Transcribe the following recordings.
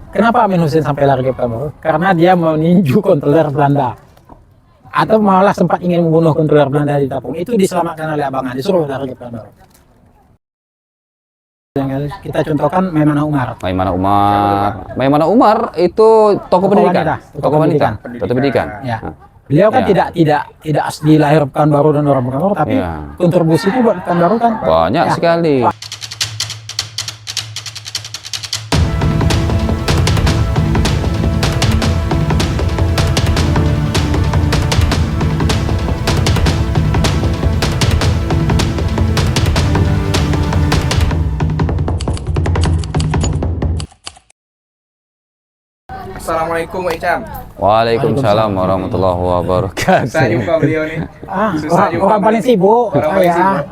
Kenapa Amin Hussein sampai lari ke Pekanbaru? Karena dia meninju kontroler Belanda. Atau malah sempat ingin membunuh kontroler Belanda di Tapung. Itu diselamatkan oleh abangan, disuruh lari ke Pekanbaru. Yang kita contohkan Maimuna Umar. Maimuna Umar itu tokoh pendidikan, tokoh wanita, tokoh pendidikan. Ya. Beliau kan Ya. tidak asli lahir Pekanbaru dan orang Pekanbaru, tapi Ya. kontribusinya buat Pekanbaru kan Banyak ya. sekali. Assalamualaikum Pak Icam. Waalaikumsalam warahmatullahi wabarakatuh. Saya jumpa beliau nih. Susah jumpa Orang paling beliau. sibuk. Orang paling Ya. sibuk.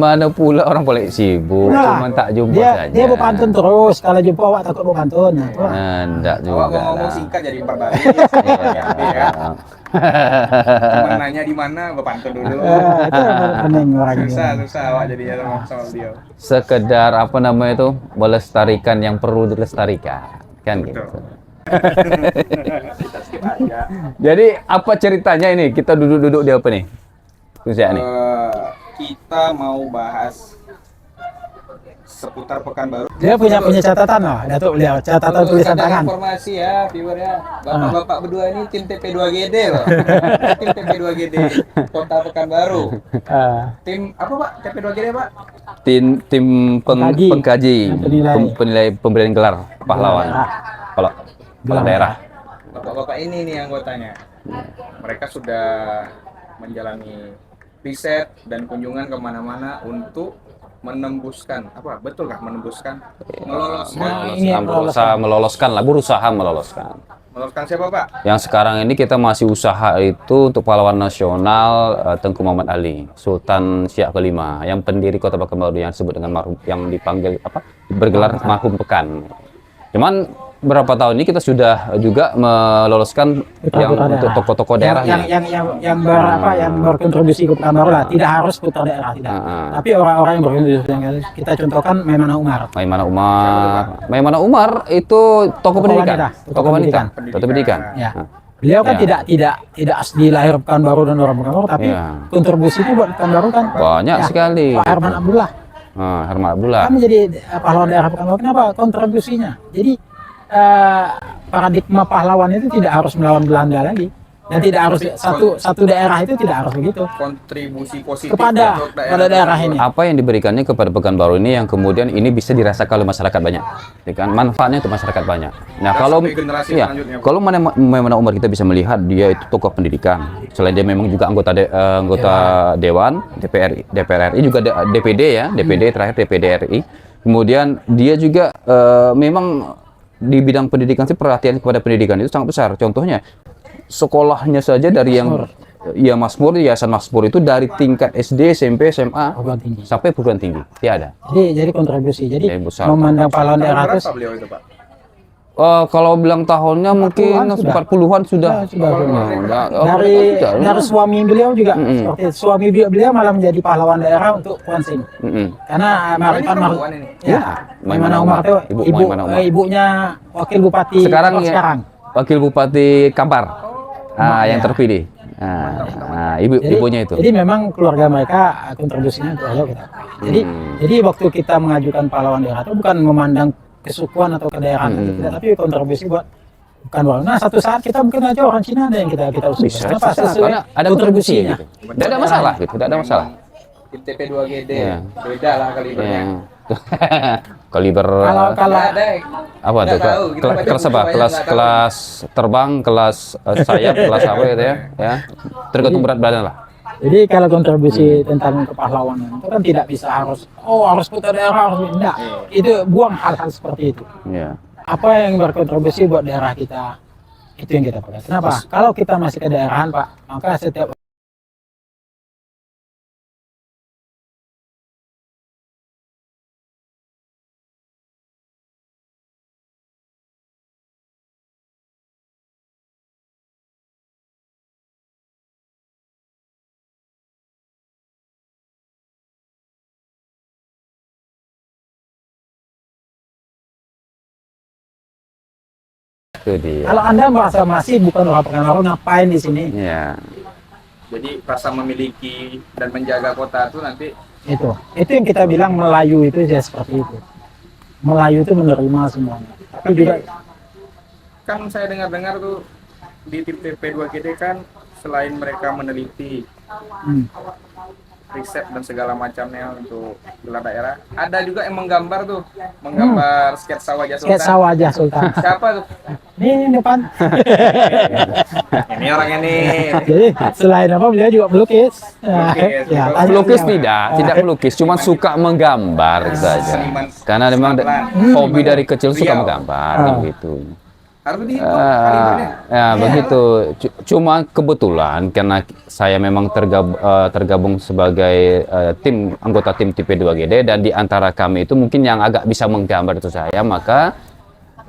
Mana pula orang paling sibuk, Nah, cuma tak jumpa dia, saja. Dia berpantun terus. Kalau jumpa awak takut berpantun. Enggak Awak juga mau ngomong lah. singkat jadi 4 baris. Ya. Cuma nanya di mana berpantun dulu. Itu pening orangnya. Susah awak jadinya sama beliau. Sekedar apa namanya itu, melestarikan yang perlu dilestarikan, kan gitu. Kita skip aja. Jadi apa ceritanya ini? Kita duduk-duduk di apa nih? Kusya nih. Kita mau bahas seputar Pekanbaru. Dia punya catatan loh, Datuk beliau. Catatan tulisan tangan. Informasi ya, viewer ya. Bapak-bapak berdua ini tim TP2GD loh. Tim TP2GD Kota Pekanbaru. Tim apa Pak? TP2GD Pak? Tim Pengkaji. pengkaji, Penilai. penilai pemberian gelar pahlawan. Daerah. Kalau Gelar daerah. Bapak-bapak ini nih anggotanya. Mereka sudah menjalani riset dan kunjungan kemana-mana untuk menembuskan apa betulkah menembuskan Nah, ini meloloskan lah, berusaha meloloskan. meloloskan siapa Pak? Yang sekarang ini kita masih usaha itu untuk pahlawan nasional Tengku Muhammad Ali, Sultan Siak kelima, yang pendiri Kota Pekanbaru yang disebut dengan marhum, yang dipanggil apa? Bergelar marhum Pekan. Cuman berapa tahun ini kita sudah juga meloloskan yang untuk tokoh-tokoh daerahnya. yang berkontribusi ke Pekanbaru lah, tidak harus putar daerah tidak. Tapi orang-orang yang berkontribusi yang kita contohkan Maimuna Umar. Maimuna Umar itu tokoh pendidikan, tokoh wanita, tokoh pendidikan. Ya. Beliau kan tidak asli lahir Pekanbaru dan orang Pekanbaru, tapi kontribusinya buat Pekanbaru kan banyak sekali. Pak Herman Abdullah. Herman Abdullah. Kan menjadi pahlawan daerah Pekanbaru. Kenapa? Kontribusinya. Jadi paradigma pahlawan itu tidak harus melawan Belanda lagi, dan tidak harus satu daerah itu tidak harus begitu. Kontribusi positif Kepada untuk daerah ini. Apa yang diberikannya kepada Pekanbaru ini yang kemudian ini bisa dirasakan oleh masyarakat banyak, ya kan? Manfaatnya untuk masyarakat banyak. Nah, kalau kalau Maimuna Umar kita bisa melihat dia itu tokoh pendidikan. Selain dia memang juga anggota Dewan, DPR RI juga DPD ya, DPD terakhir DPD RI. Kemudian dia juga memang di bidang pendidikan sih, perhatian kepada pendidikan itu sangat besar. Contohnya sekolahnya saja dari yang Masmur, Yayasan Masmur itu dari tingkat SD, SMP, SMA sampai perguruan tinggi. Tiada. Jadi kontribusi. Jadi memandang pahlawan daerah itu. beliau itu Pak? Kalau bilang tahunnya mungkin 40-an sudah. Dari suami beliau juga seperti suami beliau malah menjadi pahlawan daerah untuk Kuansing. Karena Maimuna Umar itu ibunya wakil bupati sekarang wakil bupati Kampar. Yang terpilih. Ibunya itu. Jadi memang keluarga mereka kontribusinya untuk ayo kita. Jadi waktu kita mengajukan pahlawan daerah itu bukan memandang kesukuan atau kedaerahan, tapi kontribusi buat Pekanbaru. Nah, satu saat kita mungkin aja orang Cina ada yang kita usul. Karena ada kontribusinya. Tidak ada masalah gitu, tidak ada masalah. Tim TP2GD beda lah kalibernya. Kaliber kalau apa tuh? Kelas apa? Kelas terbang, kelas sayap, kelas apa gitu ya. Tergantung berat badan lah. Jadi kalau kontribusi tentang kepahlawanan itu kan tidak bisa harus putar daerah harus tidak. Itu buang hal-hal seperti itu. Apa yang berkontribusi buat daerah kita itu yang kita pakai. Kenapa? Kalau kita masih ke daerahan Pak, maka setiap Itu dia. Kalau Anda merasa masih bukan orang Pekanbaru, ngapain di sini? Ya. Jadi rasa memiliki dan menjaga kota itu nanti Itu yang kita bilang Melayu itu ya seperti itu. Melayu itu menerima semuanya. Tapi juga kan saya dengar-dengar tuh di tim TP2GD kan selain mereka meneliti riset dan segala macamnya untuk gelar daerah, ada juga yang menggambar tuh, menggambar sketsa wajah Sultan. sketsa wajah Sultan. Siapa tuh? Ini depan. Ini orangnya nih. Jadi selain apa beliau juga pelukis. Pelukis. Ya, Pelukis tidak pelukis, cuma suka menggambar gitu aja. Seniman Karena memang hobi dari kecil suka Riau. menggambar gitu. Harus dihitung kalibernya. Ya begitu. Cuma kebetulan karena saya memang tergabung sebagai anggota tim TP2GD, dan di antara kami itu mungkin yang agak bisa menggambar itu saya, maka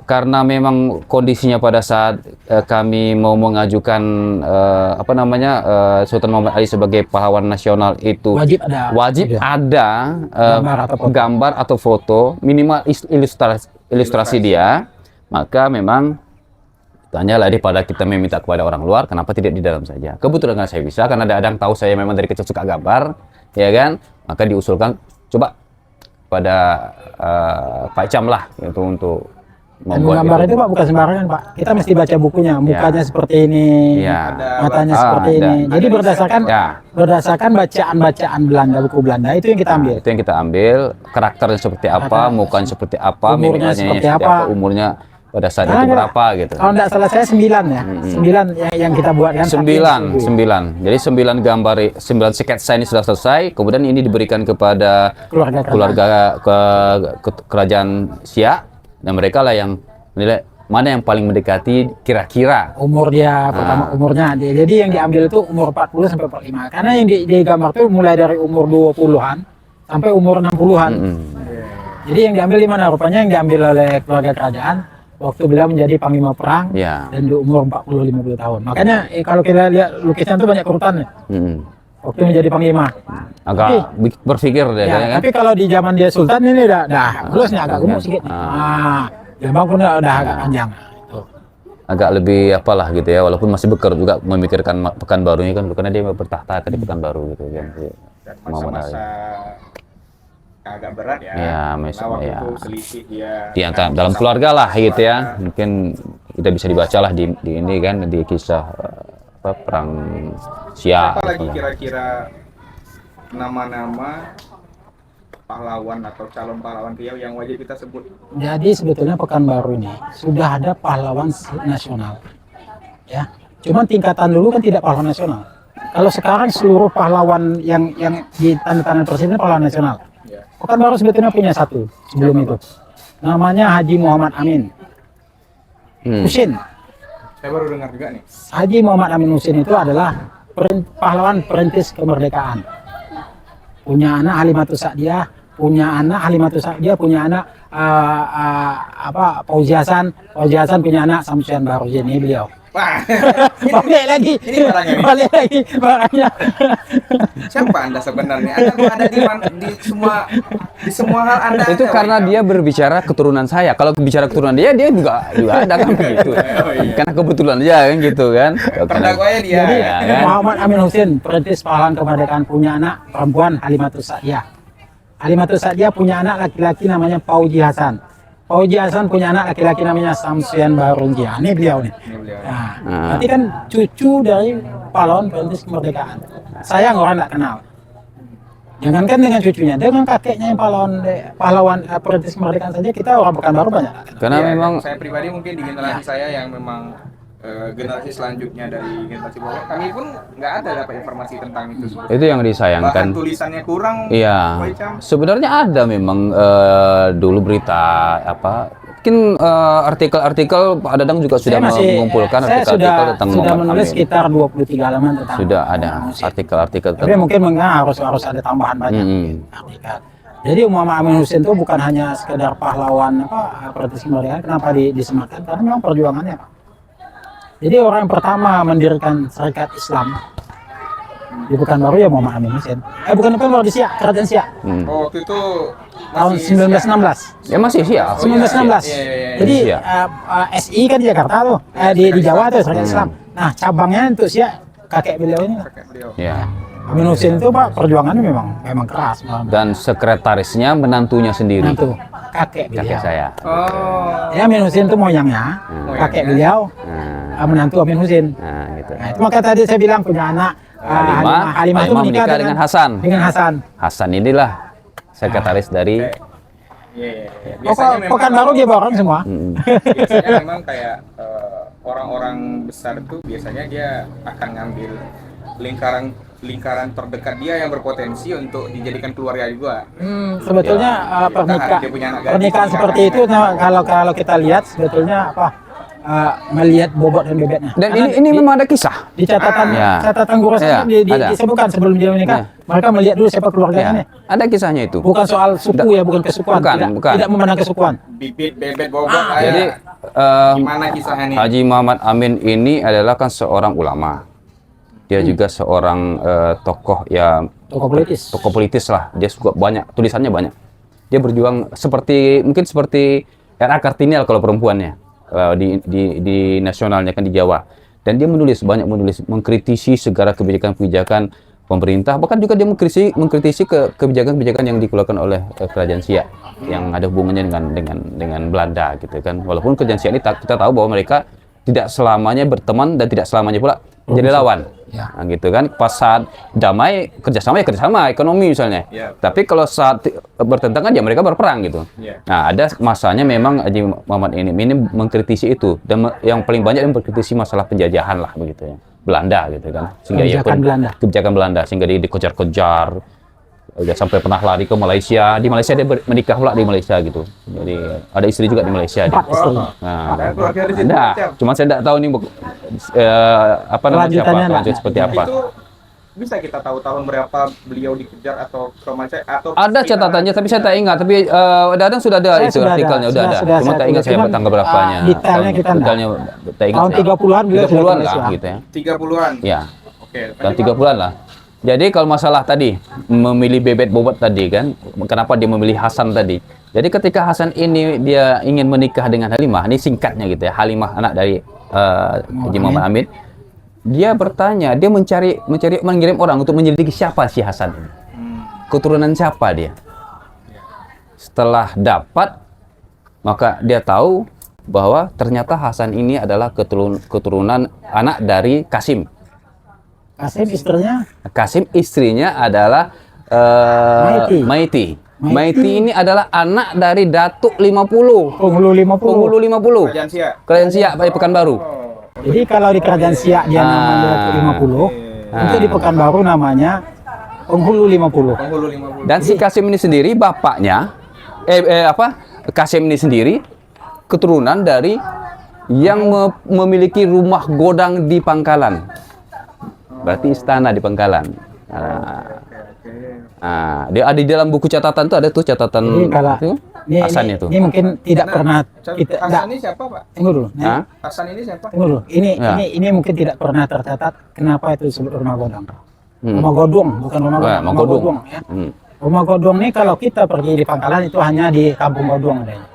karena memang kondisinya pada saat kami mau mengajukan Sultan Muhammad Ali sebagai pahlawan nasional itu wajib ada gambar atau foto, minimal ilustrasi dia, maka memang tanyalah daripada kita meminta kepada orang luar, kenapa tidak di dalam saja. Kebetulan karena saya bisa, karena ada yang tahu saya memang dari kecil suka gambar, ya kan, maka diusulkan coba pada Pak Icam lah gitu untuk menggambar itu Pak, bukan sembarangan Pak. Kita mesti baca bukunya, mukanya seperti ini, matanya seperti ini. Jadi berdasarkan bacaan Belanda, buku Belanda itu yang kita ambil. Itu yang kita ambil, karakternya seperti apa, mukanya seperti apa, umurnya seperti apa, umurnya pada saat itu berapa gitu. Kalau tidak salah saya 9 ya, 9 yang kita buat kan. 9. Jadi 9 gambar, 9 sketsa ini sudah selesai. Kemudian ini diberikan kepada keluarga kerajaan Siak, dan mereka lah yang menilai mana yang paling mendekati kira-kira umur dia, pertama umurnya. Jadi yang diambil itu umur 40 sampai 45. Karena yang digambar itu mulai dari umur 20-an sampai umur 60-an. Jadi yang diambil di mana? Rupanya yang diambil oleh keluarga kerajaan waktu beliau menjadi panglima perang dan di umur 40-50 tahun. Makanya kalau kita lihat lukisan itu banyak urutannya. Waktu menjadi panglima. Agak berpikir deh kan. Tapi kalau di zaman dia sultan ini udah belusnya agak gemuk sedikit. Jambang pun udah agak panjang. Agak lebih apalah gitu ya, walaupun masih beker juga memikirkan Pekanbarunya kan, karena dia bertahta di Pekanbaru gitu kan. Dan masa-masa agak berat ya. Waktu itu selisih dia di antara dalam keluarga lah gitu ya. Mungkin kita bisa dibaca lah di ini kan, di kisah perang Siak. Apa lagi kira-kira nama-nama pahlawan atau calon pahlawan Riau yang wajib kita sebut? Jadi sebetulnya Pekanbaru ini sudah ada pahlawan nasional. Ya. Cuman tingkatan dulu kan tidak pahlawan nasional. Kalau sekarang seluruh pahlawan yang di tanda-tanda presiden pahlawan nasional. Pekanbaru sebetulnya punya satu sebelum itu. Namanya Haji Muhammad Amin Husin. Saya baru dengar juga nih. Haji Muhammad Amin Husin itu adalah pahlawan perintis kemerdekaan. Punya anak Halimatus Sa'diyah, punya anak Fauzi Hasan punya anak Samsuan Bahrudin. Ini beliau. Balik lagi barangnya. Siapa Anda sebenarnya? Anda di semua hal Anda. Itu karena dia berbicara keturunan saya. Kalau bicara keturunan dia juga ada kan gitu. Karena kebetulan aja kan gitu kan. Terdakwanya dia. Jadi Muhammad Amin Husin, perintis pahlawan kemerdekaan, punya anak perempuan Halimatus Sa'diyah. Halimatus Sa'diyah punya anak laki-laki namanya Fauzi Hasan. Fauzi Hasan punya anak laki-laki namanya Samsuan Bahrudin. Ini beliau nih. Berarti kan cucu dari pahlawan perintis kemerdekaan. Sayang orang nggak kenal. Jangankan dengan cucunya, dengan kakeknya yang pahlawan perintis kemerdekaan saja kita orang Pekanbaru banyak. Karena memang saya pribadi mungkin di generasi saya yang memang generasi selanjutnya dari generasi bawah, kami pun nggak ada dapat informasi tentang itu. Itu yang disayangkan. Bahkan tulisannya kurang. Iya. Sebenarnya ada memang dulu berita mungkin artikel-artikel Pak Dadang juga sudah mengumpulkan artikel-artikel tentang sudah menulis sekitar 23 halaman tentang. Sudah ada artikel-artikel. Tapi mungkin harus ada tambahan banyak artikel. Jadi Muhammad Amin Husin itu bukan hanya sekedar pahlawan perintis kemerdekaan. Kenapa disematkan? Karena memang perjuangannya Pak. Jadi orang yang pertama mendirikan Serikat Islam Di Pekanbaru ya Muhammad Amin Hussein. Bukan Pekanbaru, di Siak, Kerajaan Siak. Oh, waktu itu Tahun masih 1916. Ya masih Siak. 1916. Jadi Siak. SI kan di Jakarta tuh, di Jawa tuh Syarikat Islam. Nah, cabangnya untuk Siak kakek beliau ini. kakek beliau. Ya. Amin Hussein itu Pak perjuangannya memang keras. Dan sekretarisnya menantunya sendiri. Nah, tuh kakek beliau. Kakek saya. Oh. Ya Amin Hussein itu moyangnya, kakek beliau, menantu Amin Hussein. Nah, gitu. Nah, itu maka tadi saya bilang punya anak Halimah itu menikah dengan Hasan. Dengan Hasan. Hasan inilah sekretaris dari Iya. Pekanbaru dia bawa orang semua. Biasanya memang kayak orang-orang besar itu biasanya dia akan ngambil lingkaran terdekat dia yang berpotensi untuk dijadikan keluarga juga. Sebetulnya pernikahan seperti itu, kalau kita lihat sebetulnya melihat bobot dan bebeknya. Dan ini memang ada kisah. Di catatan Guru saya disebutkan sebelum dia menikah, mereka melihat dulu siapa keluarganya. Ada kisahnya itu. Bukan soal suku ya, bukan kesukuan. Bukan. Tidak memandang kesukuan. Bibit, bebet, bobot. Jadi gimana kisahnya nih? Haji Muhammad Amin ini adalah kan seorang ulama. Dia juga seorang tokoh tokoh politis lah. Dia suka banyak, tulisannya banyak. Dia berjuang mungkin seperti R.A. Kartini kalau perempuannya. Di nasionalnya kan di Jawa, dan dia menulis mengkritisi segala kebijakan pemerintah, bahkan juga dia mengkritisi kebijakan-kebijakan yang dikeluarkan oleh kerajaan Siak yang ada hubungannya dengan Belanda gitu kan. Walaupun kerajaan Siak ini kita tahu bahwa mereka tidak selamanya berteman dan tidak selamanya pula jadi lawan. Nah, gitu kan. Pas saat damai kerjasama ekonomi misalnya. Tapi kalau saat bertentangan ya mereka berperang gitu. Nah, ada masanya memang Haji Muhammad ini mengkritisi itu, dan yang paling banyak mengkritisi masalah penjajahan lah begitu ya. Belanda gitu kan. Sehingga kebijakan Belanda sehingga dia dikejar-kejar. Udah sampai pernah lari ke Malaysia. Di Malaysia dia menikah pula di Malaysia gitu. Jadi ada istri juga di Malaysia. Cuma saya tidak tahu nih lanjut seperti apa. Itu bisa kita tahu tahun berapa beliau dikejar atau ke Malaysia atau ada catatannya tapi saya tak ingat, tapi Dadang sudah ada itu artikelnya sudah ada. Cuma tak ingat saya tanggal berapanya. Detailnya kita tak ingat. Tahun 30-an beliau 30-an lah gitu ya. 30-an. Ya. Oke, tahun 30-an lah. Jadi kalau masalah tadi memilih bebet bobot tadi kan, kenapa dia memilih Hasan tadi? Jadi ketika Hasan ini dia ingin menikah dengan Halimah, ini singkatnya gitu ya, Halimah anak dari Haji Muhammad Amin, dia bertanya, dia mengirim orang untuk menyelidiki siapa si Hasan ini, keturunan siapa dia. Setelah dapat, maka dia tahu bahwa ternyata Hasan ini adalah keturunan anak dari Kasim. Kasim istrinya adalah Maiti. Maiti ini adalah anak dari Datuk 50. Penghulu 50. Kerajaan Siak Pekanbaru. Jadi kalau di Kerajaan Siak dia namanya Datuk 50, untuk di Pekanbaru namanya Penghulu 50. Dan si Kasim ini sendiri bapaknya Kasim ini sendiri keturunan dari yang memiliki rumah godang di Pangkalan. Berarti istana di Pangkalan. Dia ada di dalam buku catatan tuh, ada tuh catatan Hasan itu. Ini mungkin tidak pernah Hasan ini siapa, Pak? Tunggu dulu. Hasan ini siapa? Tunggu dulu. Ini mungkin tidak pernah tercatat kenapa itu disebut rumah godang. Rumah godong, bukan rumah godang. Rumah godong ya. Rumah godong ini kalau kita pergi di Pangkalan itu hanya di Kampung Godong adanya.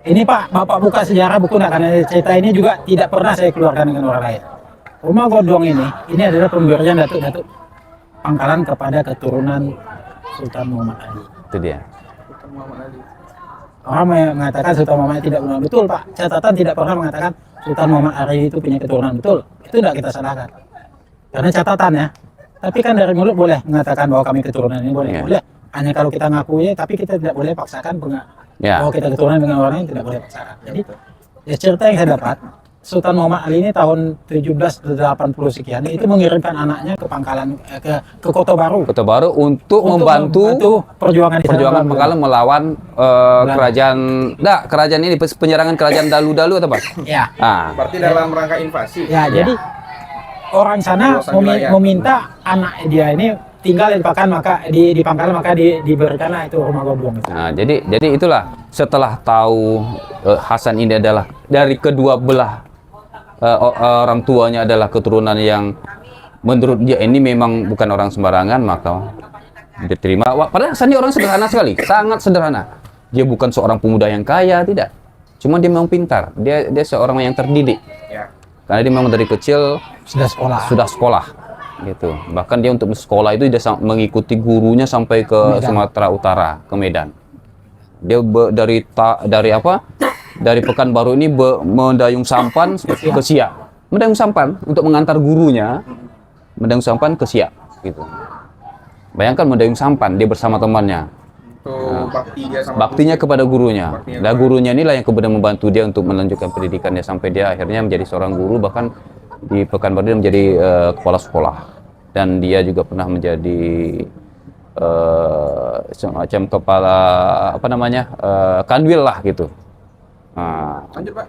Ini Pak, Bapak buka sejarah buku karena cerita ini juga tidak pernah saya keluarkan dengan orang lain. Rumah godong ini adalah pemberian Datuk Pangkalan kepada keturunan Sultan Muhammad Ali. Itu dia. Sultan Muhammad Ali. Orang mengatakan Sultan Muhammad Ali tidak benar, betul Pak. Catatan tidak pernah mengatakan Sultan Muhammad Ali itu punya keturunan, betul. Itu tidak kita salahkan. Karena catatan ya. Tapi kan dari mulut boleh mengatakan bahwa kami keturunan ini boleh. Hanya kalau kita ngakui, tapi kita tidak boleh paksakan bahwa kita keturunan dengan orang yang tidak boleh paksakan. Jadi ya cerita yang saya dapat, Sultan Muhammad Ali ini tahun 1780 sekian itu mengirimkan anaknya ke Pangkalan ke Kota Baru untuk membantu perjuangan Pangkalan melawan kerajaan ini, penyerangan kerajaan Dalu atau apa? Ya. Berarti dalam rangka invasi. Ya, jadi orang sana meminta anak dia ini tinggal di Pangkalan maka diberikanlah itu rumah godong. Nah, jadi itulah setelah tahu Hasan ini adalah dari kedua belah orang tuanya adalah keturunan yang menurut dia ini memang bukan orang sembarangan, maka diterima. Padahal Sandi orang sederhana sekali, sangat sederhana. Dia bukan seorang pemuda yang kaya, tidak. Cuma dia memang pintar. Dia seorang yang terdidik. Ya. Karena dia memang dari kecil sudah sekolah gitu. Bahkan dia untuk sekolah itu dia mengikuti gurunya sampai ke Sumatera Utara, ke Medan. Dia dari Pekanbaru ini mendayung sampan ke Siak. Mendayung sampan untuk mengantar gurunya, mendayung sampan ke Siak gitu. Bayangkan mendayung sampan dia bersama temannya. Baktinya kepada gurunya. Dan gurunya inilah yang kemudian membantu dia untuk melanjutkan pendidikannya sampai dia akhirnya menjadi seorang guru, bahkan di Pekanbaru dia menjadi kepala sekolah. Dan dia juga pernah menjadi semacam kepala kanwil lah gitu. Lanjut Pak.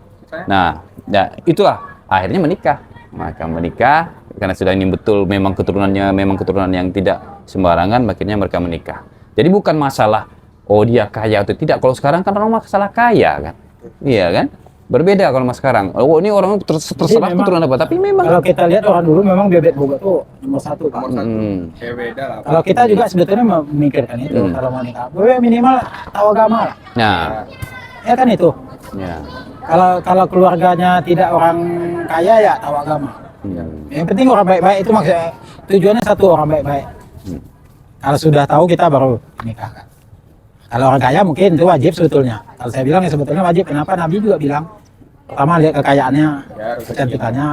Nah, ya itulah akhirnya menikah. Maka menikah karena sudah ini betul memang keturunan yang tidak sembarangan, akhirnya mereka menikah. Jadi bukan masalah dia kaya atau tidak. Kalau sekarang kan orang masalah kaya kan, iya kan? Berbeda kalau mas sekarang. Ini orang terserah keturunan apa. Tapi memang kalau kita lihat orang dulu memang bebek boga tuh nomor satu Pak. Ya beda lah. Kalau kita juga sebetulnya memikirkan itu kalau mau nikah. Minimal tahu agama lah. Nah, Ya kan itu. ya. Kalau keluarganya tidak orang kaya ya tahu agama. Yang penting orang baik-baik itu maksudnya tujuannya satu, orang baik-baik. Kalau sudah tahu kita baru nikahkan. Kalau orang kaya mungkin itu wajib sebetulnya. Kalau saya bilang ya sebetulnya wajib. Kenapa? Nabi juga bilang pertama lihat kekayaannya, kecantikannya.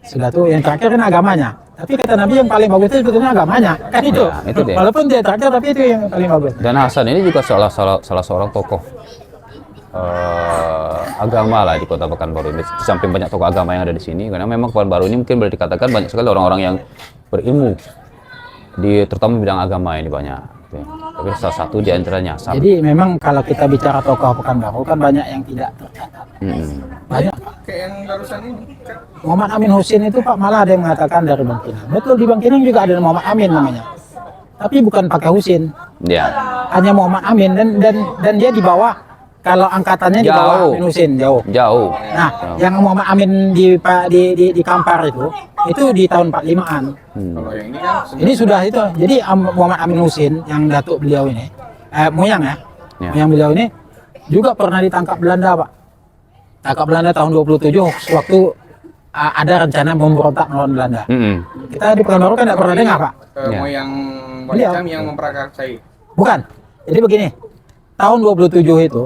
Sudah tuh yang terakhir kan agamanya. Tapi kata Nabi yang paling bagus itu sebetulnya agamanya. Kan itu. Ya, itu dia. Walaupun dia terakhir tapi itu yang paling bagus. Dan Hasan ini juga salah seorang tokoh agama lah di Kota Pekanbaru ini. Di samping banyak tokoh agama yang ada di sini, karena memang Pekanbaru ini mungkin boleh dikatakan banyak sekali orang-orang yang berilmu terutama bidang agama ini banyak. Tapi salah satu di antaranya Hasan. Jadi memang kalau kita bicara tokoh Pekanbaru kan banyak yang tidak tercatat. Banyak. Kayak yang barusan ini. Muhammad Amin Husin itu Pak, malah ada yang mengatakan dari Bangkinang. Betul, di Bangkinang juga ada Muhammad Amin namanya. Tapi bukan pakai Husin. Ya. Hanya Muhammad Amin dan dia di bawah. Kalau angkatannya di bawah Amin Husin jauh. Nah, yang Muhammad Amin di Kampar itu di tahun 45-an. Kalau yang ini kan Ini sudah itu. Jadi Muhammad Amin Husin yang datuk beliau ini, moyang ya. Moyang beliau ini juga pernah ditangkap Belanda, Pak. Tangkap Belanda tahun 27 waktu ada rencana memberontak melawan Belanda. Kita di Pekanbaru kan tidak pernah dengar, Pak. moyang Walicam yang memprakarsai. Bukan. Jadi begini. Tahun 27 itu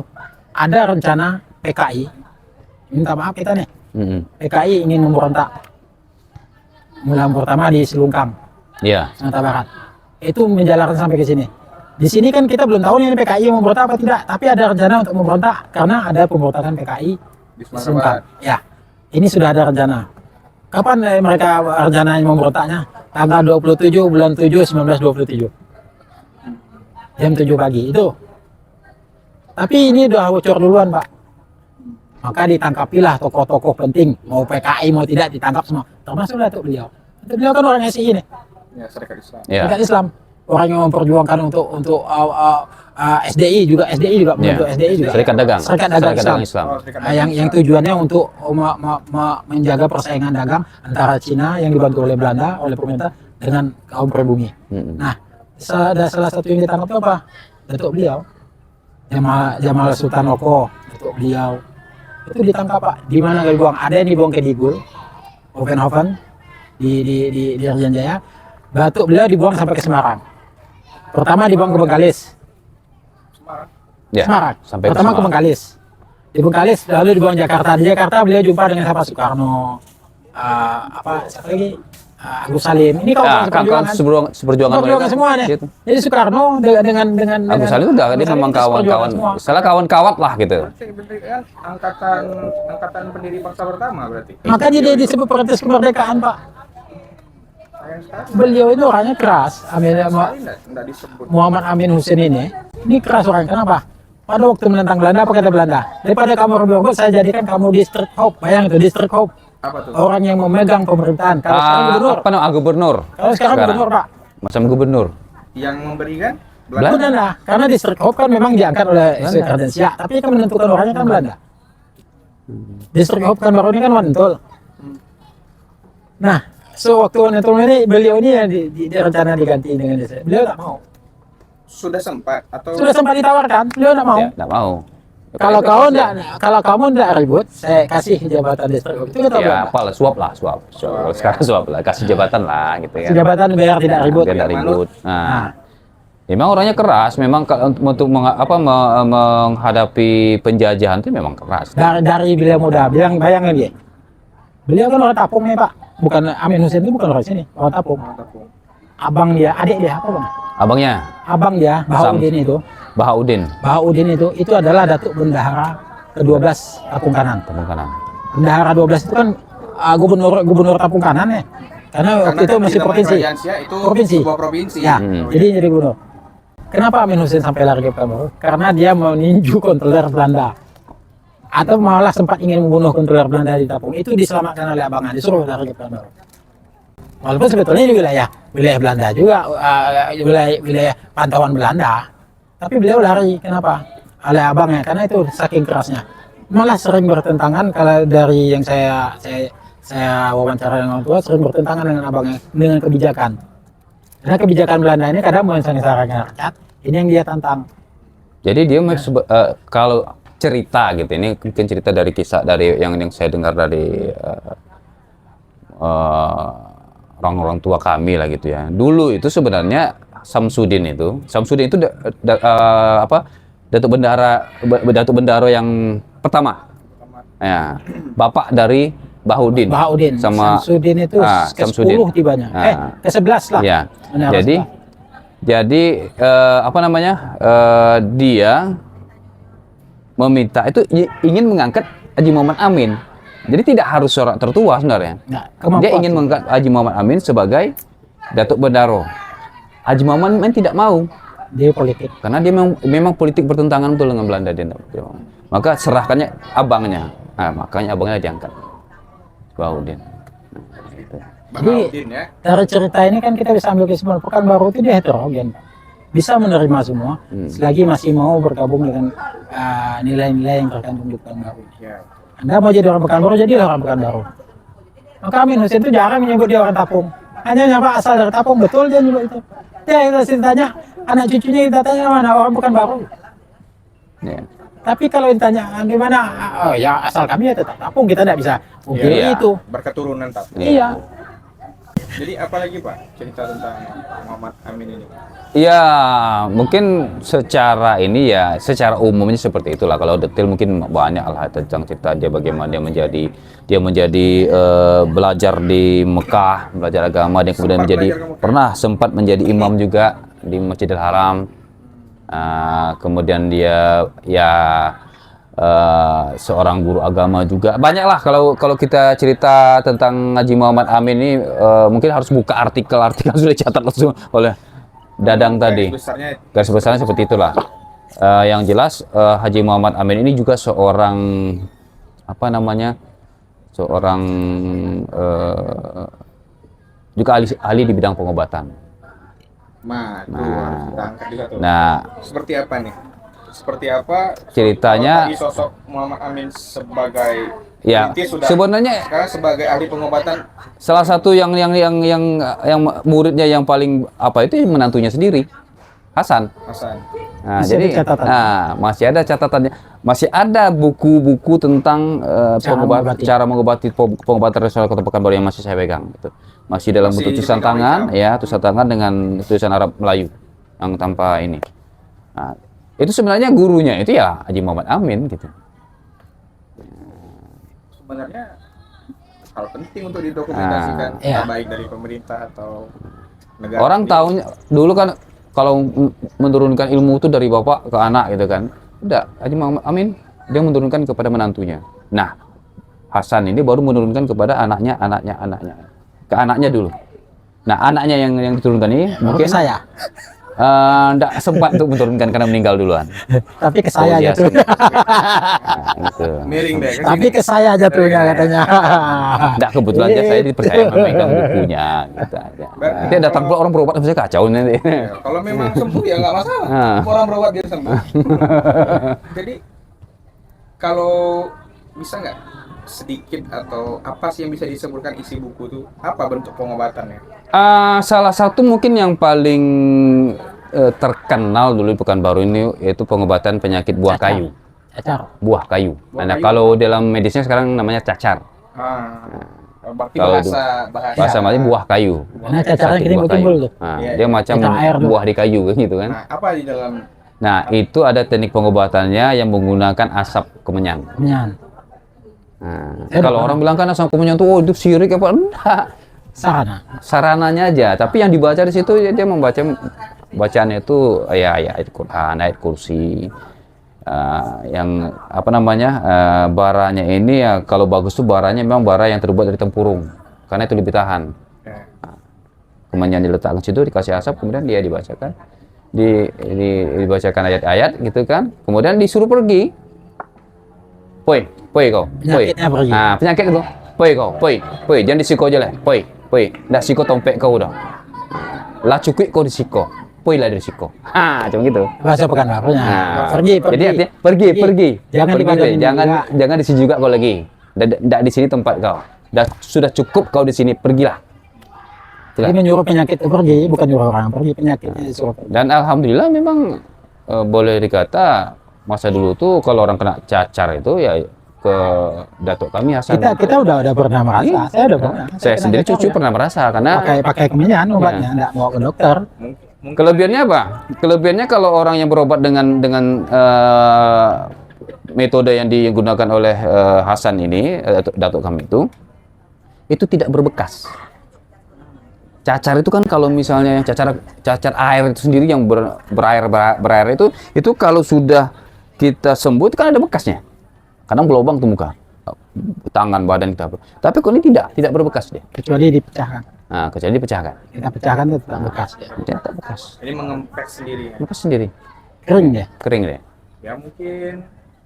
ada rencana PKI. Minta maaf kita nih. PKI ingin memberontak. Mulai pertama di Selungkam. Iya. Sumatera Barat. Itu menjalarkan sampai ke sini. Di sini kan kita belum tahu nih PKI mau memberontak apa tidak, tapi ada rencana untuk memberontak karena ada pemberontakan PKI Di Sumatera Barat. Ya, ini sudah ada rencana. Kapan mereka rencananya memberontaknya? Tanggal 27 bulan 7 1927. Jam 7 pagi itu. Tapi ini udah bocor duluan, Pak. Maka ditangkapilah tokoh-tokoh penting, mau PKI mau tidak ditangkap semua. Termasuk Datuk beliau. Datuk beliau kan orang SI ini. Ya, Serikat Islam. Serikat Islam. Orang yang memperjuangkan untuk SDI juga membentuk SDI juga. Serikat Dagang. Serikat Dagang Islam. Yang tujuannya untuk menjaga persaingan dagang antara Cina yang dibantu oleh Belanda oleh pemerintah dengan kaum pribumi. Nah, salah satu yang ditangkap itu apa? Datuk beliau. Jamal Sultan Oko, datuk beliau. Itu ditangkap, Pak. Di mana dibuang? Ada yang dibuang ke Digul, Ovenhoven di Irian Jaya. Datuk beliau dibuang sampai ke Semarang. Pertama dibuang ke Bengkalis. Semarang. Sampai pertama ke Bengkalis. Di Bengkalis lalu dibuang Jakarta. Di Jakarta beliau jumpa dengan siapa? Soekarno. Siapa lagi? Agus Salim. Ini kawan seperjuangan mereka semua nih. Gitu. Jadi Soekarno dengan Agus Salim udah dia memang kawan-kawan. Salah kawan-kawat lah gitu. Angkatan pendiri bangsa pertama berarti. Makanya dia disebut perintis kemerdekaan, Pak. Beliau itu orangnya keras. Muhammad Amin Husin ini keras orang. Kenapa? Pada waktu menentang Belanda, apa kata Belanda? Daripada kamu rebel, saya jadikan kamu District Hope. Bayang itu District Hope. Apa tuh? Orang yang memegang pemerintahan. Kalau sekarang gubernur. Apa namanya? Gubernur. Kalau sekarang gubernur, Pak. Macam gubernur. Yang memberikan Belanda. Karena District Hope kan memang diangkat oleh Kardensia. Tapi yang menentukan orangnya kan Belanda. District Hope kan baru ini kan Wantul. Nah, So waktu nonton ini beliau ini yang di rencana diganti dengan dia. Beliau tak mau. Sudah sempat atau Sudah sempat ditawarkan, beliau tak mau. Ya, nggak mau. Kalau kamu enggak ribut, saya kasih jabatan distrik. Itu kata Ya, Bang. apalah suap. Sekarang suap lah, kasih jabatan lah gitu ya. Jabatan biar tidak ribut. Biar tidak ribut. Nah, Nah, memang orangnya keras, memang untuk menghadapi penjajahan itu memang keras. dari beliau muda, bayangin dia. Beliau kan orang Tapung nih Pak, bukan Amin Hussein itu bukan orang sini, orang Tapung. Abang dia, adik dia apa Bang? Abangnya Abang dia, Bahaudin itu. Bahaudin itu adalah Datuk Bendahara ke-12 Tapung Kanan. Bendahara 12 itu kan gubernur Tapung Kanan ya. Karena waktu itu masih provinsi. Itu Provinsi. sebuah provinsi. Ya, jadi gubernur. Kenapa Amin Hussein sampai lari ke Pekanbaru? Karena dia meninju kontroler Belanda. Atau malah sempat ingin membunuh kontroler Belanda di Tapung. Itu diselamatkan oleh abangnya, disuruh lari ke Pekanbaru. Walaupun sebetulnya di wilayah Belanda juga, wilayah pantauan Belanda. Tapi beliau lari, kenapa? Oleh abangnya, karena itu saking kerasnya. Malah sering bertentangan, kalau dari yang saya wawancara dengan orang tua, sering bertentangan dengan abangnya, dengan kebijakan. Karena kebijakan Belanda ini kadang menyengsarakan rakyat, ini yang dia tantang. Jadi dia kalau cerita gitu, ini mungkin cerita dari kisah dari yang saya dengar dari orang-orang tua kami lah gitu ya. Dulu itu sebenarnya Samsudin itu Datuk Bendahara yang pertama. Ya, bapak dari Bahaudin sama Samsudin itu ke-10 tibanya. Ke-11 lah. Ya. Jadi dia meminta itu ingin mengangkat Haji Muhammad Amin. Jadi tidak harus seorang tertua sebenarnya. Dia ingin mengangkat Haji Muhammad Amin sebagai Datuk Bendahara. Haji Muhammad Amin tidak mau. Dia politik. Karena dia memang politik bertentangan betul dengan Belanda. Maka serahkannya abangnya. Nah, makanya abangnya diangkat. Bahaudin. Jadi dari cerita ini kan kita bisa ambil kesimpulan Pekanbaru itu dia heterogen. Bisa menerima semua selagi masih mau bergabung dengan nilai-nilai yang terkandung di Pekanbaru. Anda mau jadi orang Pekanbaru, jadilah orang Pekanbaru. Maka Amin Hussein itu jarang menyebut dia orang Tapung. Hanya nyapa asal dari Tapung, betul dia nyebut itu. Dia kita tanya, anak cucunya kita tanya mana orang Pekanbaru. Ya. Tapi kalau ditanya gimana, oh ya asal kami ya tetap Tapung, kita tidak bisa mungkin itu. Berketurunan Tapung. Iya. Jadi apa lagi Pak cerita tentang Muhammad Amin ini? Ya, mungkin secara umumnya seperti itulah. Kalau detail mungkin banyak lah tentang cerita dia bagaimana dia menjadi belajar di Mekah, belajar agama, dan kemudian pernah sempat menjadi imam juga di Masjidil Haram. Kemudian dia seorang guru agama juga. Banyaklah kalau kita cerita tentang Haji Muhammad Amin ini mungkin harus buka artikel sudah dicatat langsung oleh Dadang tadi. Garis besarnya seperti itulah. Yang jelas Haji Muhammad Amin ini juga seorang juga ahli di bidang pengobatan. Seperti apa nih? Seperti apa ceritanya? Sosok Muhammad Amin sebagai sebenarnya sekarang sebagai ahli pengobatan. Salah satu yang muridnya yang paling itu menantunya sendiri, Hasan. Nah, jadi masih ada catatannya, masih ada buku-buku tentang cara mengobati pengobatan tradisional Kota Pekanbaru yang masih saya pegang. Gitu. Masih dalam bentuk tulisan tangan, tulisan tangan dengan tulisan Arab Melayu yang tanpa ini. Nah, itu sebenarnya gurunya itu ya Haji Muhammad Amin gitu. Sebenarnya hal penting untuk didokumentasikan, baik dari pemerintah atau negara. Orang tahu dulu kan kalau menurunkan ilmu itu dari bapak ke anak gitu kan. Udah, Haji Muhammad Amin dia menurunkan kepada menantunya. Nah, Hasan ini baru menurunkan kepada anaknya. Ke anaknya dulu. Nah, anaknya yang diturunkan ini mungkin saya. Enggak sempat untuk menurunkan karena meninggal duluan. Tapi ke saya jatuh. Gitu. Miring deh. Tapi ke saya jatuhnya katanya. Enggak, kebetulan aja saya dipercaya memegang bukunya gitu aja. Nanti datang pula orang berobat saya kacau nanti. Kalau memang sembuh ya nggak masalah. Orang berobat dia sembuh. Jadi kalau bisa nggak sedikit atau apa sih yang bisa disebutkan isi buku itu? Apa bentuk pengobatannya? Salah satu mungkin yang paling terkenal dulu di Pekanbaru ini yaitu pengobatan penyakit buah kayu. Cacar. Buah kayu. Buah Nah, kayu. kalau dalam medisnya sekarang namanya cacar. Berarti Kalau bahasa Melayu buah kayu. Karena cacarnya Satu gini buah timbul kayu. tuh. Nah, Iya, dia iya. macam Cacar air tuh. buah di kayu gitu kan. Nah, apa di dalam? Nah, itu ada teknik pengobatannya yang menggunakan asap kemenyan. Kemenyan. Nah, Saya kalau udah orang bilang kan asap kemenyan tuh, oh itu syirik apa? Enggak. Sarana. Sarananya aja. Tapi yang dibaca di situ dia membaca bacaannya itu ya ayat Quran, ayat kursi. Yang apa namanya baranya ini ya kalau bagus tuh baranya memang bara yang terbuat dari tempurung karena itu lebih tahan. Kemudian diletakkan situ dikasih asap kemudian dia dibacakan dibacakan ayat-ayat gitu kan kemudian disuruh pergi poi kau poi Penyakitnya pergi. nah penyakit itu poi kau poi jangan disiko aja lah poi ndak siko tompek kau dah lah cukik kau disiko poi lah dari siko macam gitu. Bahasa Pekanbarunya. Nah, Pergi. jadi artinya pergi. Jangan Pergi, dibaca deh. Jangan di sini juga kau lagi. Tidak di sini tempat kau. Sudah cukup kau di sini, pergilah. Jadi menyuruh penyakit itu pergi, bukan nyuruh orang pergi, penyakitnya disuruh pergi. Dan alhamdulillah memang boleh dikata masa dulu tuh kalau orang kena cacar itu ya ke datuk kami Hasan. Kita udah pernah merasa. Iya. Saya udah pernah. Saya kena sendiri cacar cucu ya. pernah merasa karena pakai kemenyan obatnya, enggak bawa ke dokter. kelebihannya apa? Kelebihannya kalau orang yang berobat dengan metode yang digunakan oleh Hasan ini, datuk kami itu tidak berbekas. Cacar itu kan kalau misalnya yang cacar air itu sendiri yang berair itu kalau sudah kita sembuh itu kan ada bekasnya. Kadang berlubang tuh muka, tangan, badan kita. Tapi kalau ini tidak berbekas dia. Kecuali dipecahkan. Nah, kecuali dipecahkan. Kita pecahkan itu tetap bekas. Dia tak bekas. Ini mengempek sendiri. Ya? Bekas sendiri. Kering deh. Kering deh. Ya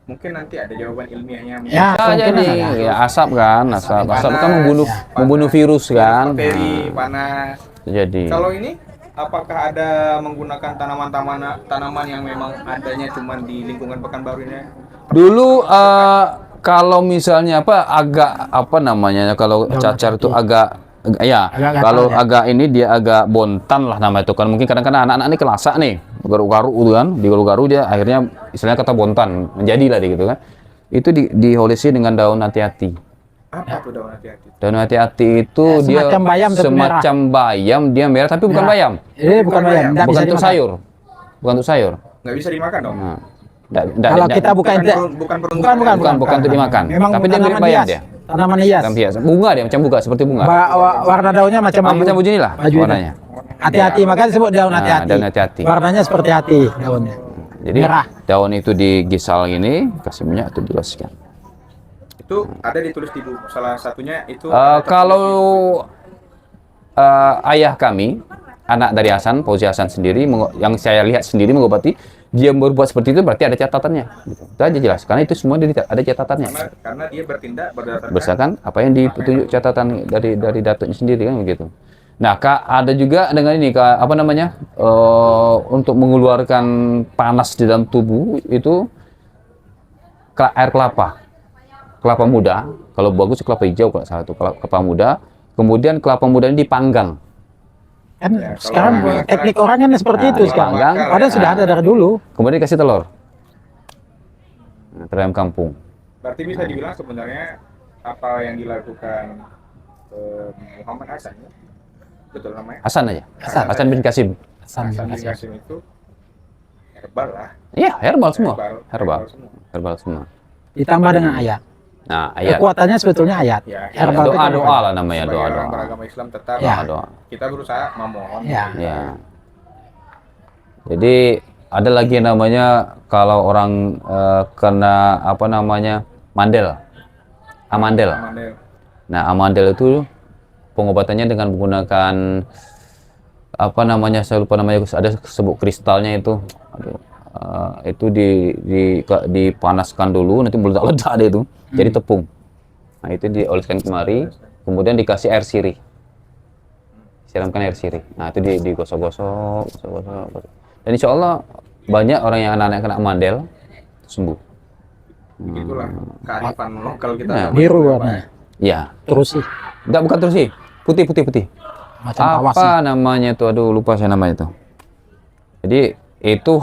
mungkin nanti ada jawaban ilmiahnya. Ya, Jadi kemungkinan ada. ya asap kan kan Panas, membunuh virus kan. Bakteri, panas. Jadi Kalau ini, apakah ada menggunakan tanaman yang memang adanya cuma di lingkungan Pekanbaru ini? dulu kalau misalnya kalau cacar itu agak Agak kalau gatal ya. agak ini dia agak bontan lah nama itu kan mungkin kadang-kadang anak-anak ini kelasak nih garu-garu gitu kan di garu-garu dia akhirnya istilahnya kata bontan menjadi lah dia gitu kan itu diolesi dengan daun hati-hati. Apa tuh daun hati-hati? Daun hati-hati itu dia semacam bayam tapi semacam bayam dia merah tapi bukan Merah. bayam Ini bukan bayam, enggak bukan bisa untuk dimakan. sayur bukan untuk sayur. Nggak bisa dimakan dong? Nah, Kalau kita bukan bukan untuk dimakan Memang tapi dia mirip tanaman bayam hias. dia. Tanaman hias. Tanaman hias. Bunga dia macam bunga seperti bunga. Warna daunnya macam Macam begini lah baju ini. warnanya. Hati-hati, makanya disebut daun Nah, hati-hati. daun hati-hati. Warnanya seperti hati daunnya. Jadi Merah. daun itu digisal ini, kasih minyak itu dioleskan. Itu ada ditulis di buku. Salah satunya itu. Kalau ayah kami, anak dari Hasan, Fauzi Hasan sendiri, yang saya lihat sendiri mengobati, dia berbuat seperti itu berarti ada catatannya. Gitu. Itu aja jelas, karena itu semua ada catatannya. Karena dia bertindak Berdasarkan apa yang ditunjuk catatan dari datuknya sendiri kan begitu. Nah, ada juga dengan ini untuk mengeluarkan panas di dalam tubuh itu air kelapa muda. Kalau bagus kelapa hijau kalau salah itu kelapa muda. Kemudian kelapa muda ini dipanggang. Kan Ya, kalau sekarang orang teknik orang kan seperti Nah, itu sekarang. dipanggang. Padahal sudah ada dari dulu. Kemudian dikasih telur. Nah, telur ayam kampung. Berarti bisa dibilang sebenarnya apa yang dilakukan Muhammad Hasan, ya? Betul namanya? Hasan aja. Hasan. Hasan bin Qasim. Hasan bin Qasim itu herbal lah. Iya, herbal semua. Herbal semua. Herbal semua. Ditambah dengan ayat. Nah, ayat. Kekuatannya sebetulnya ayat. Ya, Herbal itu kan Doa lah namanya, Sebagai orang doa. beragama Islam tetap Ya. Doa. kita berusaha memohon. Ya. Ya. Jadi ada lagi yang namanya kalau orang kena mandel. Amandel. Amandel. Nah, amandel itu pengobatannya dengan menggunakan saya lupa namanya, ada sebut kristalnya itu. Itu dipanaskan dulu, nanti meledak-ledak deh itu. Jadi tepung. Nah, itu dioleskan kemari, kemudian dikasih air sirih. Siramkan air sirih. Nah, itu digosok-gosok, gosok. Dan insya Allah banyak orang yang anak-anak kena mandel sembuh. Begitulah kearifan lokal kita. Nah, Biru warnanya. Ya, Terus sih enggak, bukan terus sih, putih. macam tawas sih. Apa namanya itu? Aduh, lupa saya namanya itu. Jadi itu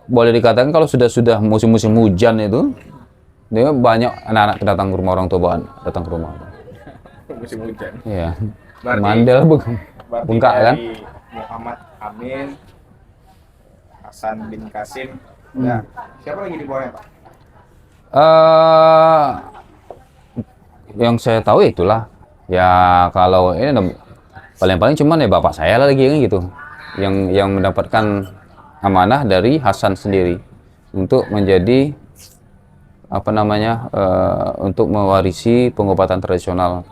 boleh dikatakan kalau sudah musim-musim hujan itu, dia banyak anak-anak datang ke rumah orang tua, datang ke rumah. Musim hujan. Iya. Berarti- Mandel Berarti bengkak kan? dari Muhammad Amin, Hasan bin Kasim, ya. Siapa lagi di bawahnya, Pak? Yang saya tahu itulah. Ya kalau ini paling cuman ya bapak saya lagi kan gitu. Yang mendapatkan amanah dari Hasan sendiri untuk menjadi apa namanya untuk mewarisi pengobatan tradisional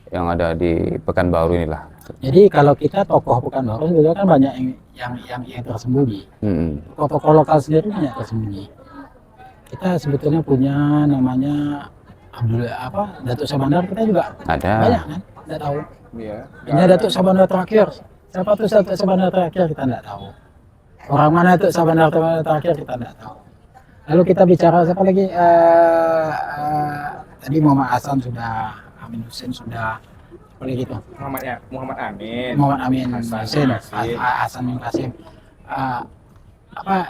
yang ada di Pekanbaru inilah. Jadi kalau kita tokoh Pekanbaru sebetulnya kan banyak yang tersembunyi. Tokoh lokal sendiri banyak tersembunyi. Kita sebetulnya punya namanya Datuk Sabandar, kita juga Ada. banyak kan, tidak tahu. Iya. Ini Datuk Sabandar terakhir. Siapa tuh Datuk Sabandar terakhir kita tidak tahu. Orang mana Datuk Sabandar terakhir kita tidak tahu. Lalu kita bicara siapa lagi? Tadi Muhammad Hasan sudah, Amin Hussein sudah, apa lagi itu? Muhammad Amin. Muhammad Amin Hasan Hussein, bin Kasim. Hasan bin Kasim.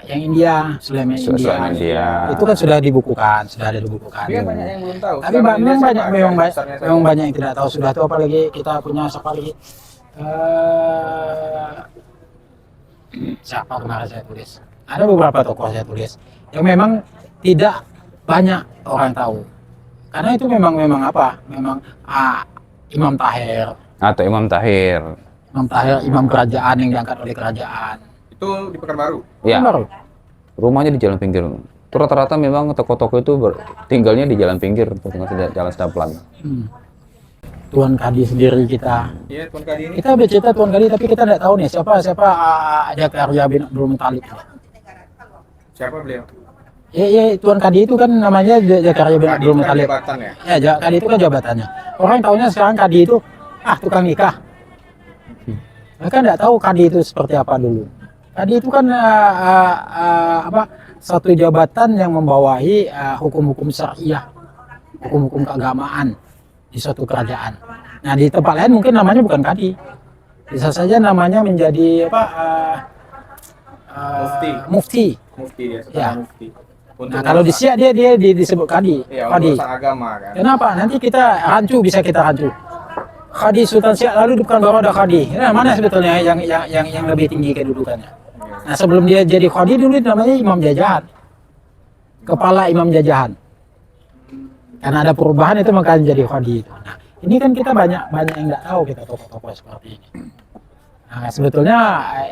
Yang India, Sulaiman Sulaiman India. Itu kan sudah dibukukan, sudah ada dibukukan. Tapi kan banyak yang belum tahu. Tapi Selama ini memang siapa banyak, dasarnya memang banyak yang tidak tahu sudah itu. Apalagi kita punya siapa lagi? Siapa kemarin saya tulis? Ada beberapa tokoh saya tulis yang memang tidak banyak orang tahu. Karena itu memang apa? Memang Imam Tahir, Atau Imam Tahir. imam kerajaan yang diangkat oleh kerajaan. Itu di Pekanbaru. Ya, Baru. rumahnya di jalan pinggir. Itu rata-rata memang toko-toko itu tinggalnya di jalan pinggir, jalan Staplan. Tuan Kadi sendiri kita. Iya, Tuan Kadi ini. Kita bercerita Tuan Kadi, tapi kita tidak tahu nih siapa Zakaria bin Abdul Muthalib. Siapa beliau? Ya, Tuan Kadi itu kan namanya Zakaria bin Kadi Abdul itu kan Muthalib. jabatan ya? Ya, Kadi itu kan jabatannya. Orang tahunya sekarang Kadi itu tukang nikah. Mereka tidak tahu Kadi itu seperti apa dulu. Kadi itu kan satu jabatan yang membawahi hukum-hukum syariah, hukum-hukum keagamaan di suatu kerajaan. Nah, di tempat lain mungkin namanya bukan Kadi. Bisa saja namanya menjadi mufti. Mufti dia, Ya. mufti. Nah, kalau di Siak dia disebut Kadi. Iya, Kadi. urusan agama kan. Kenapa? Nanti kita bisa kita rancu. Kadi Sultan Siak, lalu di Pekanbaru ada Kadi. Nah, mana sebetulnya yang lebih tinggi kedudukannya? Nah, sebelum dia jadi Kadi dulu namanya Imam Jajahan. Kepala Imam Jajahan. Karena ada perubahan itu makanya jadi Kadi itu. Nah, ini kan kita banyak yang nggak tahu kita tokoh-tokoh seperti ini. Nah, sebetulnya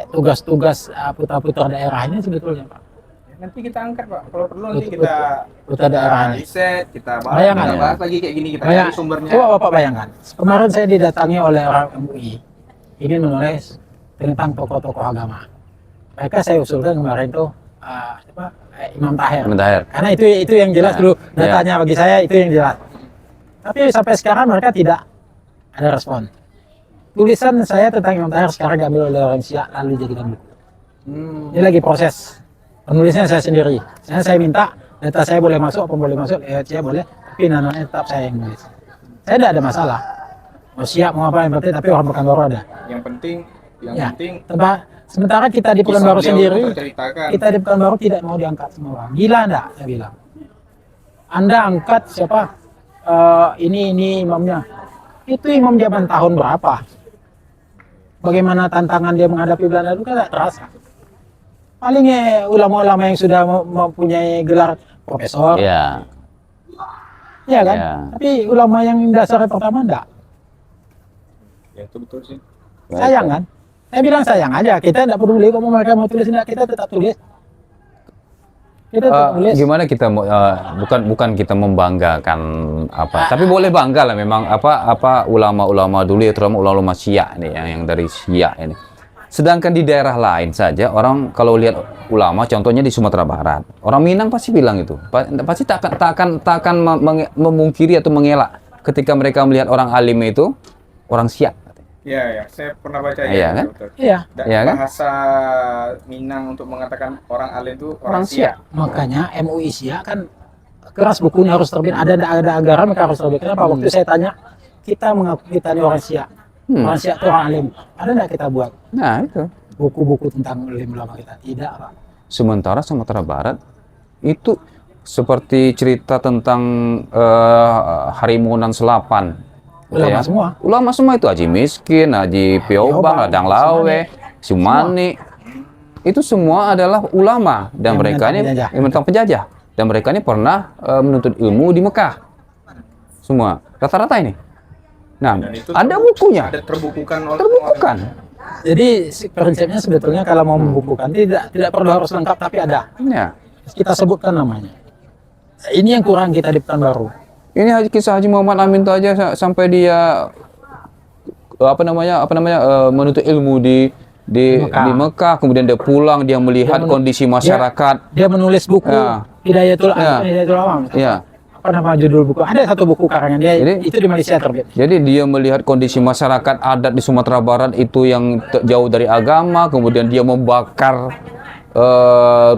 tugas-tugas putra-putra daerah ini sebetulnya, Pak. Nanti kita angkat, Pak. Kalau perlu nanti kita putra daerah ini. riset, kita bahas, Bayangkan, kita ya. bahas lagi kayak gini, kita cari sumbernya. Coba Bapak bayangkan. Kemarin saya didatangi oleh orang MUI. Ingin menulis tentang tokoh-tokoh agama. Mereka saya usulkan kemarin tuh Imam Tahir. Imam Tahir. Karena itu yang jelas dulu datanya bagi saya itu yang jelas. Tapi sampai sekarang mereka tidak ada respon. Tulisan saya tentang Imam Tahir sekarang diambil oleh orang Siak lalu dijadikan buku. Ini lagi proses. Penulisnya saya sendiri. Saya minta data saya boleh masuk apa boleh masuk, saya boleh, tapi namanya tetap saya yang nulis. Saya tidak ada masalah. Mau Siak mau apa yang penting, tapi orang Pekanbaru ada. Yang penting Sementara kita di Pekanbaru kisah beliau sendiri, terceritakan. kita di Pekanbaru tidak mau diangkat semua orang. Gila enggak? Saya bilang. Anda angkat siapa? Ini imamnya. Itu imam zaman tahun berapa? Bagaimana tantangan dia menghadapi Belanda itu kan tidak terasa. Paling ulama-ulama yang sudah mempunyai gelar profesor, Ya. ya kan? Ya. Tapi ulama yang dasarnya pertama enggak. Ya, itu betul sih. Sayang kan? Saya bilang sayang aja. Kita tidak peduli kalau mereka mau tulis enggak, kita tetap tulis. Kita tetap tulis. Gimana kita mau bukan kita membanggakan apa, tapi boleh bangga lah memang apa ulama-ulama dulu ya, terutama ulama Syiah nih yang dari Syiah ini. Sedangkan di daerah lain saja orang kalau lihat ulama, contohnya di Sumatera Barat, orang Minang pasti bilang itu, pasti tak akan memungkiri atau mengelak ketika mereka melihat orang alim itu orang Syiah. Iya, saya pernah baca Iya, kan? betul. Iya. Iya, kan? Bahasa Minang untuk mengatakan orang alim itu Orang Syiah. Makanya MUI Syiah kan keras bukunya harus terbit, ada anggaran maka harus terbit. Kenapa? Waktu saya tanya, kita mengaku kita ini orang Siak, orang Siak itu orang alim, ada nggak kita buat Nah itu. buku-buku tentang alim ulama kita? Tidak, Pak. Sementara Sumatera Barat itu seperti cerita tentang Harimunan Selapan. Ulama semua. Ulama semua itu Haji Miskin, Haji Piobang, Ladang Lawe, Sumani. Itu semua adalah ulama dan Yang mereka ini penjajah. yang menentang penjajah. Dan mereka ini pernah menuntut ilmu di Mekah. Semua rata-rata ini. Nah, Dan itu ada bukunya. Ada terbukukan oleh Terbukukan. Jadi prinsipnya sebetulnya kalau mau membukukan tidak perlu harus lengkap, tapi ada. Ya. Kita sebutkan namanya. Ini yang kurang kita di Pekanbaru. Ini kisah Haji Muhammad Amin itu aja sampai dia menuntut ilmu di Mekah, kemudian dia pulang, dia melihat kondisi masyarakat. Dia menulis buku Ya. Hidayatul Ya. Awam. Ya. Apa nama judul buku? Ada satu buku karangan dia, itu di Malaysia terbit. Jadi dia melihat kondisi masyarakat adat di Sumatera Barat itu yang jauh dari agama, kemudian dia membakar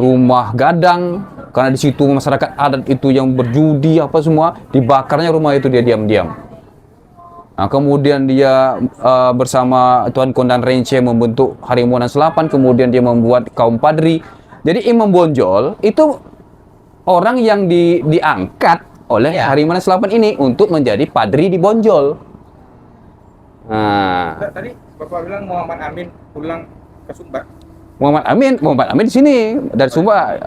rumah gadang karena di situ masyarakat adat itu yang berjudi apa semua, dibakarnya rumah itu dia diam-diam. Nah, kemudian dia bersama Tuan Kondan Rence membentuk Harimunan Selapan, kemudian dia membuat kaum padri. Jadi Imam Bonjol itu orang yang diangkat oleh Harimunan Selapan ini untuk menjadi padri di Bonjol. Nah, Tadi Bapak bilang Muhammad Amin pulang ke Sumbar. Muhammad Amin di sini dari Sumbar.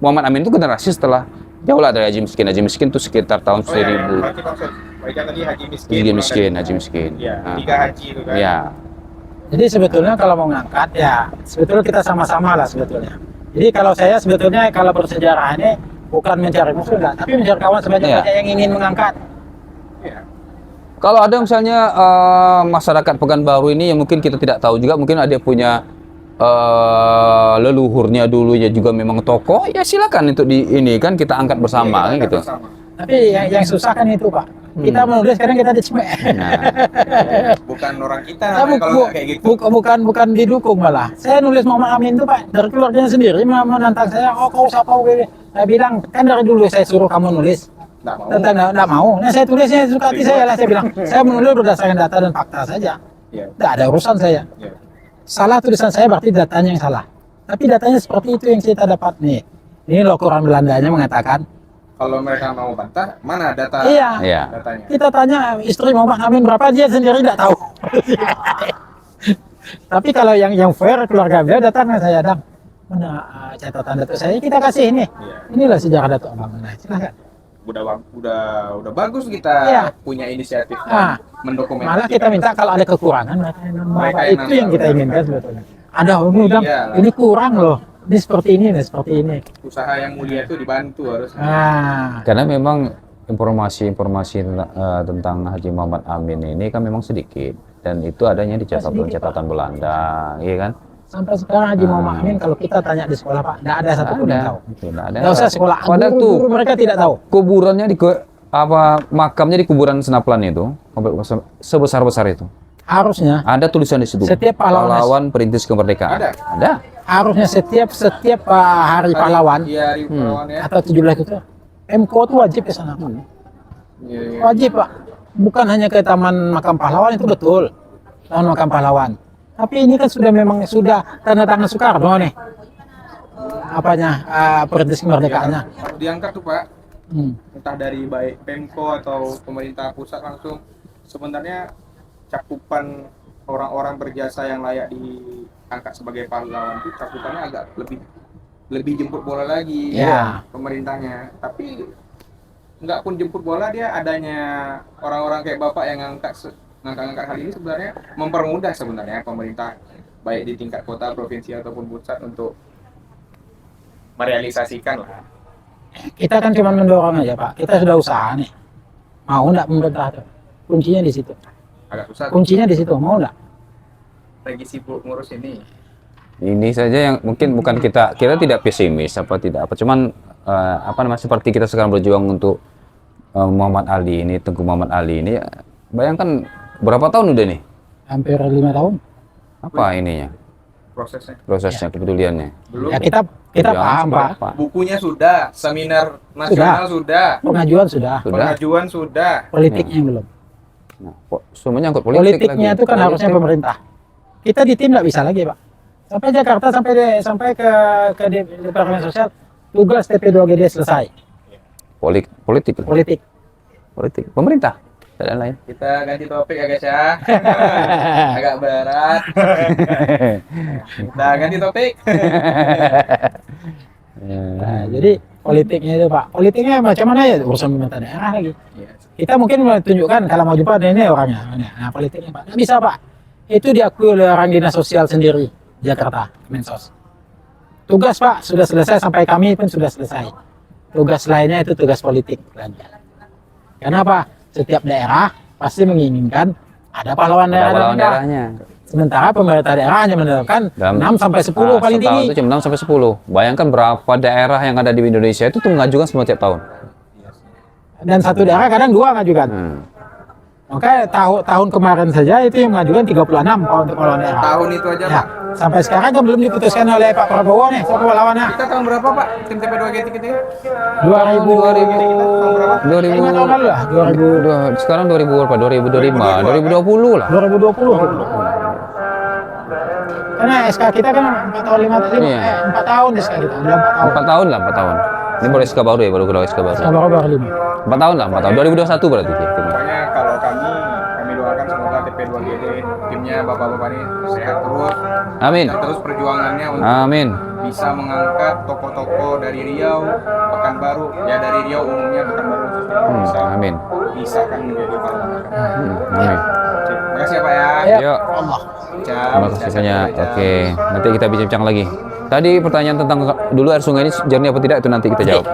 Muhammad Amin itu generasi setelah jauh lah dari Haji Miskin. Haji Miskin itu sekitar tahun 1000. Berarti maksud mereka tadi Haji Miskin. Haji Miskin. Iya, Nah, 3 haji itu kan. ya. Jadi sebetulnya kalau mau ngangkat ya sebetulnya kita sama-sama lah sebetulnya. Jadi kalau saya sebetulnya kalau bersejarah ini bukan mencari musuh enggak, tapi mencari kawan sebanyak-banyak yang ingin mengangkat. Iya. Kalau ada misalnya masyarakat Pekanbaru ini yang mungkin kita tidak tahu juga, mungkin ada punya leluhurnya dulu ya juga memang tokoh, ya silakan untuk ini kan kita angkat bersama kan gitu. Bersama. Tapi yang susah kan itu, Pak. Kita menulis kadang kita dicemek. Nah, Bukan orang kita namanya kalau nggak kayak gitu. Bukan didukung malah. Saya nulis Muhammad Amin itu, Pak, dari keluarganya sendiri menantang saya. Oh, kau siapa? Saya bilang kan dari dulu saya suruh kamu nulis. Nggak mau. Tentang nggak mau. Nah, saya tulisnya suka hati saya lah. Saya bilang saya menulis berdasarkan data dan fakta saja. Iya. Tidak ada urusan saya. Iya. Salah tulisan saya berarti datanya yang salah. Tapi datanya seperti itu yang kita dapat nih. Ini loh Quran Belandanya mengatakan. Kalau mereka mau bantah, mana data Iya. datanya? Kita tanya istri Muhammad Amin berapa, dia sendiri tidak tahu. Tapi kalau yang fair keluarga beliau datang ke saya, Dang, mana catatan Datuk saya, kita kasih ini. Iya. Inilah sejarah Datuk Abang. Nah, silakan. Udah bagus kita Iya. punya inisiatif Ah, mendokumentasikan. Malah kita minta kalau ada kekurangan mereka yang itu yang kita nambah. inginkan sebetulnya. Ada ini Dang, Iya. ini kurang loh. Ini seperti ini, seperti ini. Usaha yang mulia itu dibantu harus. Nah, karena memang informasi tentang Haji Muhammad Amin ini kan memang sedikit dan itu adanya di catatan Belanda, iya kan? sampai sekarang Haji Muhammad Amin kalau kita tanya di sekolah, Pak, tidak ada satupun yang tahu. Tidak ada. Nggak usah sekolah, Padahal tuh guru mereka tidak tahu. kuburannya makamnya di kuburan Senaplan itu sebesar itu. Harusnya Ada tulisan di situ. Setiap pahlawan perintis kemerdekaan. Ada. harusnya setiap hari pahlawan Iya, hari pahlawan ya. atau 17 itu MKO itu wajib ke sana, Pak. Iya, iya. Wajib, Pak. Bukan hanya ke Taman Makam Pahlawan, itu betul. Taman Makam Pahlawan. Tapi ini kan memang sudah tanda tangan Soekarno nih. Perintis kemerdekaannya. Harus diangkat tuh Pak. Hmm. Entah dari baik Pemko atau pemerintah pusat langsung. Sebenarnya cakupan orang-orang berjasa yang layak diangkat sebagai pahlawan itu cakupannya agak lebih jemput bola lagi Ya. pemerintahnya. Tapi nggak pun jemput bola, dia adanya orang-orang kayak Bapak yang ngangkat hal ini sebenarnya mempermudah sebenarnya pemerintah baik di tingkat kota, provinsi ataupun pusat untuk merealisasikan lah. Kita kan cuma mendorong aja, Pak. Kita sudah usaha nih. Mau nggak pemerintah tuh? Kuncinya di situ. Agak susah. Kuncinya di situ. Mau nggak? Lagi sibuk ngurus ini. Ini saja yang mungkin bukan kita tidak pesimis cuman seperti kita sekarang berjuang untuk Muhammad Ali ini, Tengku Muhammad Ali ini, bayangkan berapa tahun udah nih? Hampir 5 tahun. Apa ininya? prosesnya, kepeduliannya. belum. Ya kita Jangan paham Pak. seberapa. Bukunya sudah, seminar nasional sudah, Pengajuan sudah, pengajuan sudah. politiknya belum. Nah, kok semuanya angkut politik Politiknya lagi. itu kan harusnya pemerintah. Kita di tim nggak bisa lagi Pak. Sampai Jakarta sampai ke Departemen Sosial, tugas TP2GD selesai. Politik. Politik. Pemerintah. Tidak ada lain. Kita ganti topik ya guys ya. Agak berat. Kita ganti topik. Nah, jadi politiknya itu Pak. Politiknya macam mana ya urusan pemerintah daerah lagi. Kita mungkin menunjukkan kalau mau jumpa ini orangnya. Nah, politiknya Pak. Nggak bisa Pak. Itu diakui oleh orang dinas sosial sendiri Jakarta, Kemensos. Tugas Pak sudah selesai sampai kami pun sudah selesai. Tugas lainnya itu tugas politik lagi. Kenapa? Setiap daerah pasti menginginkan ada pahlawan daerah. daerahnya. Sementara pemerintah daerah hanya menetapkan 6 sampai 10 paling setahun tinggi. itu cuma 6 sampai 10. Bayangkan berapa daerah yang ada di Indonesia itu tuh mengajukan semua tiap tahun. Dan satu daerah kadang 2 ngajukan. Maka tahun kemarin saja itu yang mengajukan 36 untuk pahlawan daerah. Tahun itu aja Ya, Pak. sampai sekarang kan belum diputuskan oleh Pak Prabowo nih, siapa pahlawannya? Kita tahun berapa Pak? Tim TP2GT kita? 2000 5 tahun lalu lah, 2000 Sekarang 2000 berapa? 2025, 2020 lah. 2020. Karena SK kita kan 4 tahun 5 tahun, Iya. 4 tahun SK kita, udah 4 tahun. 4 tahun lah, 4 tahun. Ini baru SK baru ya, baru keluar SK baru. SK baru 5. 4 tahun lah, 4 tahun. 2021 berarti. Pokoknya kalau kami doakan semoga TP2GT timnya bapak-bapak ini sehat terus. Amin. Dan terus perjuangannya untuk Amin. bisa mengangkat tokoh-tokoh dari Riau, Pekanbaru, ya dari Riau umumnya Pekanbaru khususnya Amin. bisa kan menjadi pahlawan. Amin. Terima kasih ya Pak ya. Yuk. Allah. Terima kasih banyak. Oke, nanti kita bincang lagi. Tadi pertanyaan tentang dulu air sungai ini jernih apa tidak itu nanti kita jawab.